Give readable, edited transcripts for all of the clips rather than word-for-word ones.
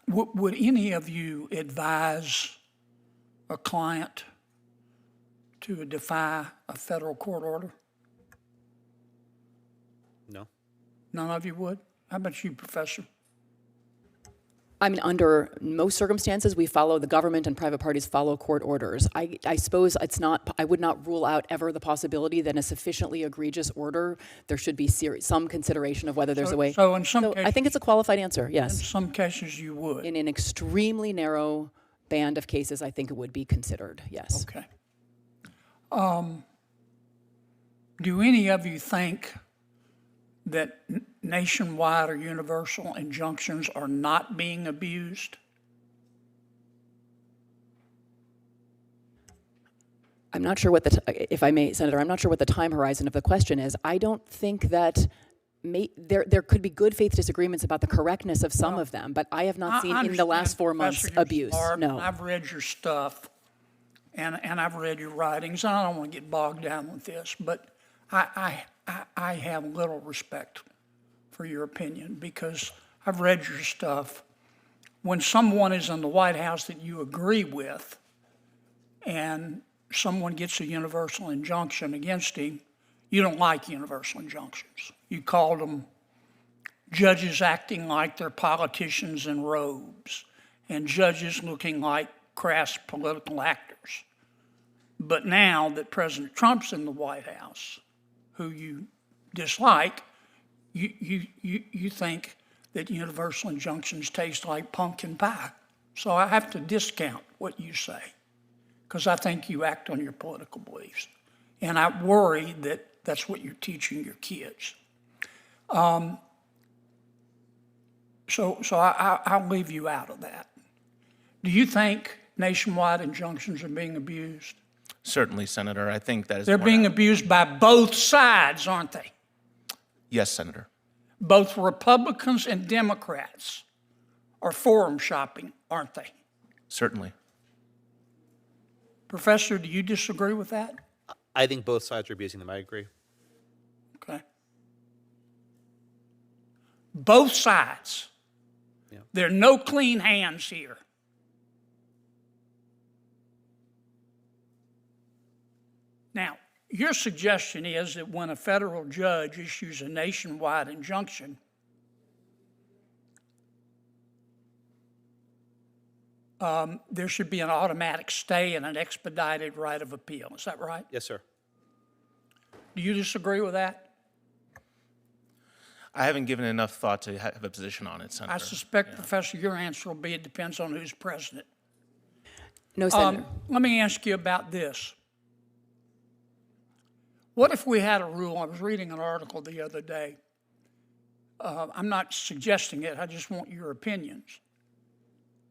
Would any of you advise a client to defy a federal court order? No. None of you would? How about you, Professor? I mean, under most circumstances, we follow the government and private parties follow court orders. I suppose it's not, I would not rule out ever the possibility that in a sufficiently egregious order, there should be some consideration of whether there's a way. So in some cases, I think it's a qualified answer, in yes. some cases you would. In an extremely narrow band of cases, I think it would be considered, yes. Okay. Do any of you think that nationwide or universal injunctions are not being abused? I'm not sure what if I may, Senator, I'm not sure what the time horizon of the question is. I don't think that there could be good faith disagreements about the correctness of some of them, but I have not seen in the last 4 months Professor, you're abuse. smart, No. and I've read your stuff, and I've read your writings, and I don't want to get bogged down with this, but I have little respect for your opinion because I've read your stuff. When someone is in the White House that you agree with and someone gets a universal injunction against him, you don't like universal injunctions. You called them judges acting like they're politicians in robes and judges looking like crass political actors. But now that President Trump's in the White House, who you dislike, you think that universal injunctions taste like pumpkin pie. So I have to discount what you say because I think you act on your political beliefs. And I worry that that's what you're teaching your kids. So I'll leave you out of that. Do you think nationwide injunctions are being abused? Certainly, Senator. I think that is. They're being abused by both sides, aren't they? Yes, Senator. Both Republicans and Democrats are forum shopping, aren't they? Certainly. Professor, do you disagree with that? I think both sides are abusing them. I agree. Okay. Both sides. Yeah. There are no clean hands here. Now, your suggestion is that when a federal judge issues a nationwide injunction, there should be an automatic stay and an expedited right of appeal. Is that right? Yes, sir. Do you disagree with that? I haven't given enough thought to have a position on it, Senator. I suspect, Professor, your answer will be it depends on who's president. No, Senator. Let me ask you about this. What if we had a rule? I was reading an article the other day. I'm not suggesting it. I just want your opinions.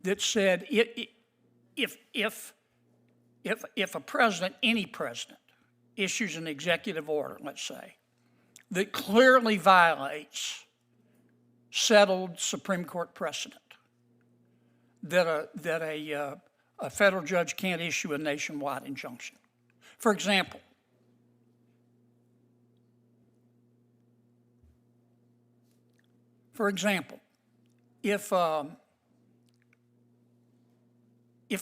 That said, if a president, any president, issues an executive order, let's say, that clearly violates settled Supreme Court precedent, that a federal judge can't issue a nationwide injunction. For example, if a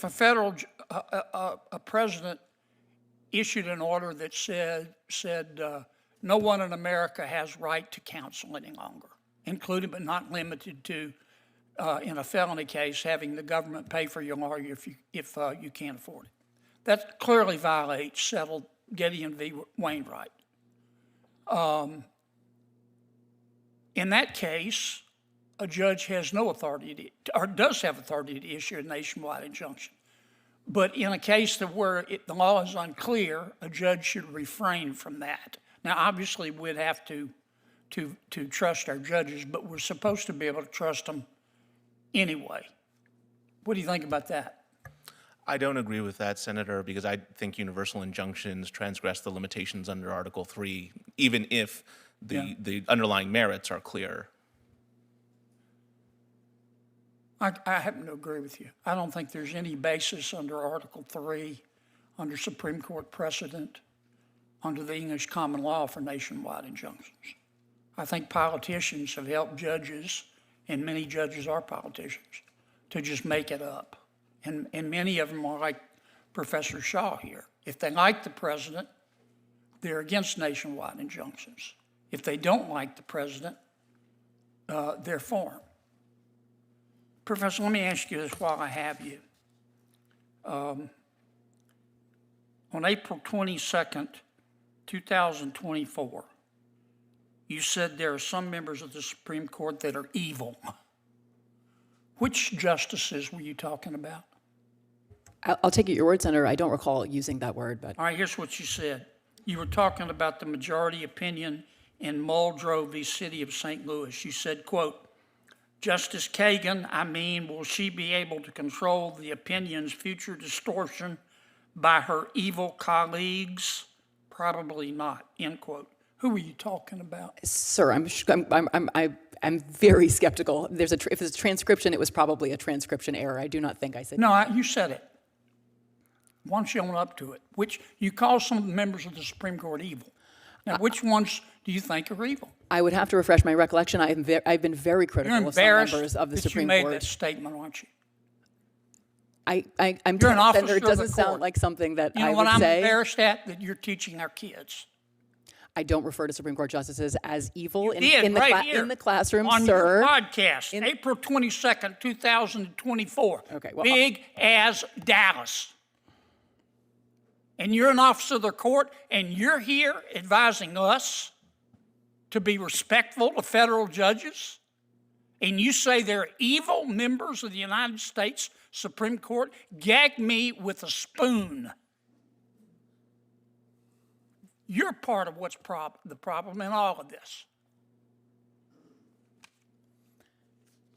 federal a president issued an order that said no one in America has right to counsel any longer, including but not limited to, in a felony case, having the government pay for your lawyer if you can't afford it. That clearly violates settled Gideon v. Wainwright. In that case, a judge has no authority or does have authority to issue a nationwide injunction. But in a case where the law is unclear, a judge should refrain from that. Now, obviously, we'd have to trust our judges, but we're supposed to be able to trust them anyway. What do you think about that? I don't agree with that, Senator, because I think universal injunctions transgress the limitations under Article 3, even if the underlying merits are clear. I happen to agree with you. I don't think there's any basis under Article 3, under Supreme Court precedent, under the English common law for nationwide injunctions. I think politicians have helped judges, and many judges are politicians, to just make it up. And many of them are like Professor Shaw here. If they like the president, they're against nationwide injunctions. If they don't like the president, they're for him. Professor, let me ask you this while I have you. On April 22nd, 2024, you said there are some members of the Supreme Court that are evil. Which justices were you talking about? I'll take it your word, Senator. I don't recall using that word, but All right, here's what you said. You were talking about the majority opinion in Muldrow v. City of St. Louis. You said, quote, Justice Kagan, will she be able to control the opinion's future distortion by her evil colleagues? Probably not, end quote. Who were you talking about? sir, I'm very skeptical. If it's a transcription, it was probably a transcription error. I do not think I said. No, you said it. Why don't you own up to it? Which you call some members of the Supreme Court evil. Now, which ones do you think are evil? I would have to refresh my recollection. I've been very critical You're of some embarrassed members of the that Supreme you made Court. that statement, aren't you? I'm You're an telling officer Senator, it of the doesn't sound court. like something that You know I what would I'm say. embarrassed at? That you're teaching our kids. I don't refer to Supreme Court justices as evil in Did the right here in the classroom, on sir. your podcast, April 22nd, 2024. Okay, well, Big as Dallas. And you're an officer of the court, and you're here advising us to be respectful to federal judges, and you say they're evil members of the United States Supreme Court? Gag me with a spoon. You're part of what's the problem in all of this.